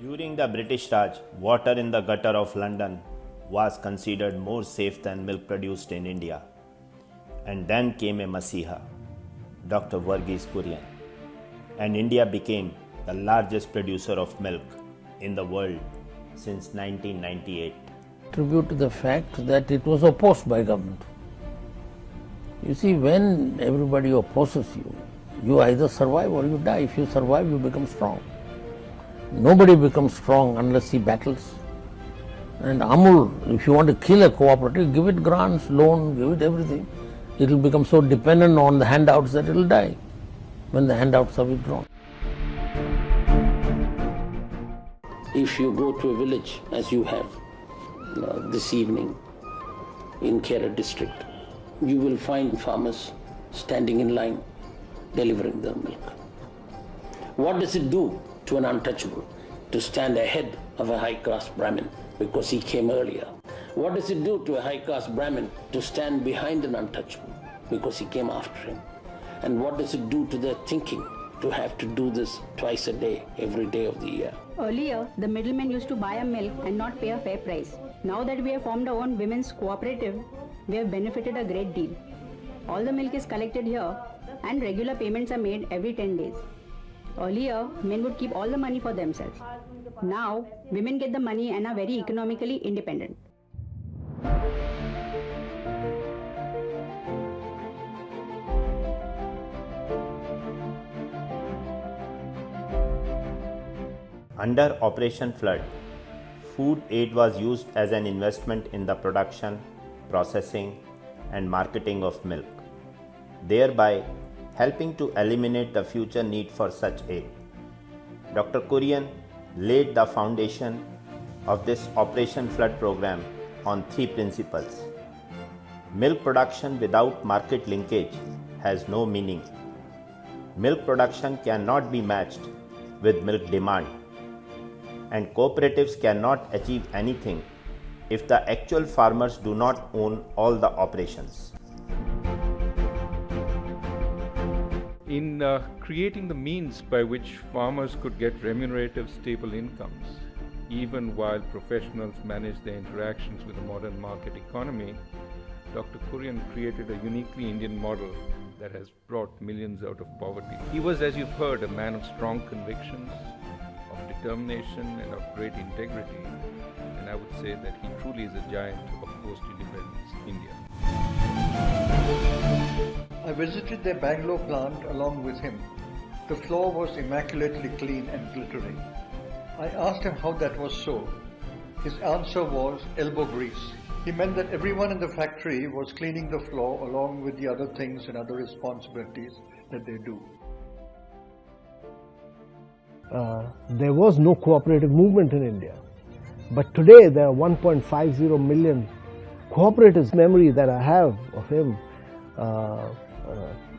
During the British Raj, water in the gutter of London was considered more safe than milk produced in India. And then came a Masiha, Dr. Verghese Kurien, and India became the largest producer of milk in the world since 1998. Tribute to the fact that it was opposed by government. You see, when everybody opposes you, you either survive or you die. If you survive, you become strong. Nobody becomes strong unless he battles. And AMUL, if you want to kill a cooperative, give it grants, loan, give it everything. It will become so dependent on the handouts that it will die when the handouts are withdrawn. If you go to a village, as you have this evening in Kera district, you will find farmers standing in line delivering their milk. What does it do to an untouchable to stand ahead of a high-caste Brahmin because he came earlier? What does it do to a high-caste Brahmin to stand behind an untouchable because he came after him? And what does it do to their thinking to have to do this twice a day, every day of the year? Earlier, the middlemen used to buy a milk and not pay a fair price. Now that we have formed our own women's cooperative, we have benefited a great deal. All the milk is collected here and regular payments are made every 10 days. Earlier, men would keep all the money for themselves. Now, women get the money and are very economically independent. Under Operation Flood, food aid was used as an investment in the production, processing, and marketing of milk, thereby helping to eliminate the future need for such aid. Dr. Kurien laid the foundation of this Operation Flood program on 3 principles. Milk production without market linkage has no meaning. Milk production cannot be matched with milk demand, and cooperatives cannot achieve anything if the actual farmers do not own all the operations. In creating the means by which farmers could get remunerative, stable incomes, even while professionals manage their interactions with the modern market economy, Dr. Kurien created a uniquely Indian model that has brought millions out of poverty. He was, as you've heard, a man of strong convictions, of determination and of great integrity, and I would say that he truly is a giant of post-independence India. I visited their Bangalore plant along with him. The floor was immaculately clean and glittering. I asked him how that was so. His answer was elbow grease. He meant that everyone in the factory was cleaning the floor along with the other things and other responsibilities that they do. There was no cooperative movement in India. But today there are 1.50 million cooperatives. Memory that I have of him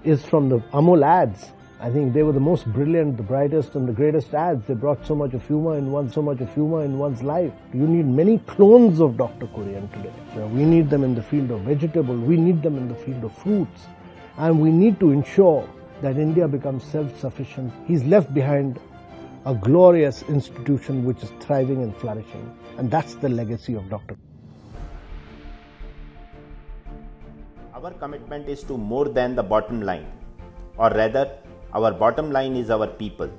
is from the AMUL ads. I think they were the most brilliant, the brightest and the greatest ads. They brought so much of humor in one's life. You need many clones of Dr. Kurien today. We need them in the field of vegetable, we need them in the field of fruits, and we need to ensure that India becomes self-sufficient. He's left behind a glorious institution which is thriving and flourishing, and that's the legacy of Dr. Our commitment is to more than the bottom line, or rather, our bottom line is our people.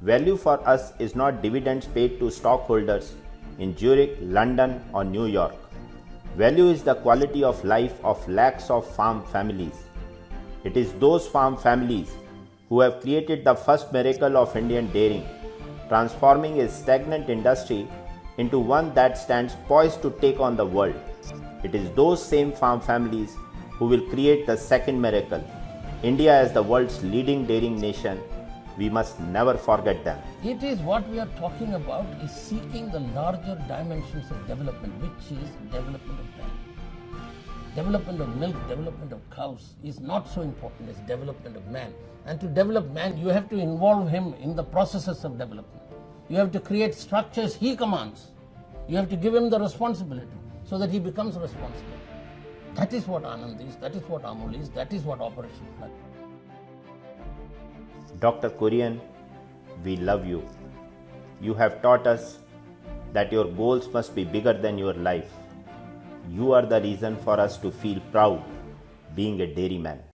Value for us is not dividends paid to stockholders in Zurich, London, or New York. Value is the quality of life of lakhs of farm families. It is those farm families who have created the first miracle of Indian dairying, transforming a stagnant industry into one that stands poised to take on the world. It is those same farm families who will create the second miracle, India as the world's leading dairying nation. We must never forget them. It is what we are talking about is seeking the larger dimensions of development, which is development of man. Development of milk, development of cows is not so important as development of man. And to develop man, you have to involve him in the processes of development. You have to create structures he commands. You have to give him the responsibility so that he becomes responsible. That is what Anand is, that is what AMUL is, that is what Operation Flood. Dr. Kurien, we love you. You have taught us that your goals must be bigger than your life. You are the reason for us to feel proud being a dairyman.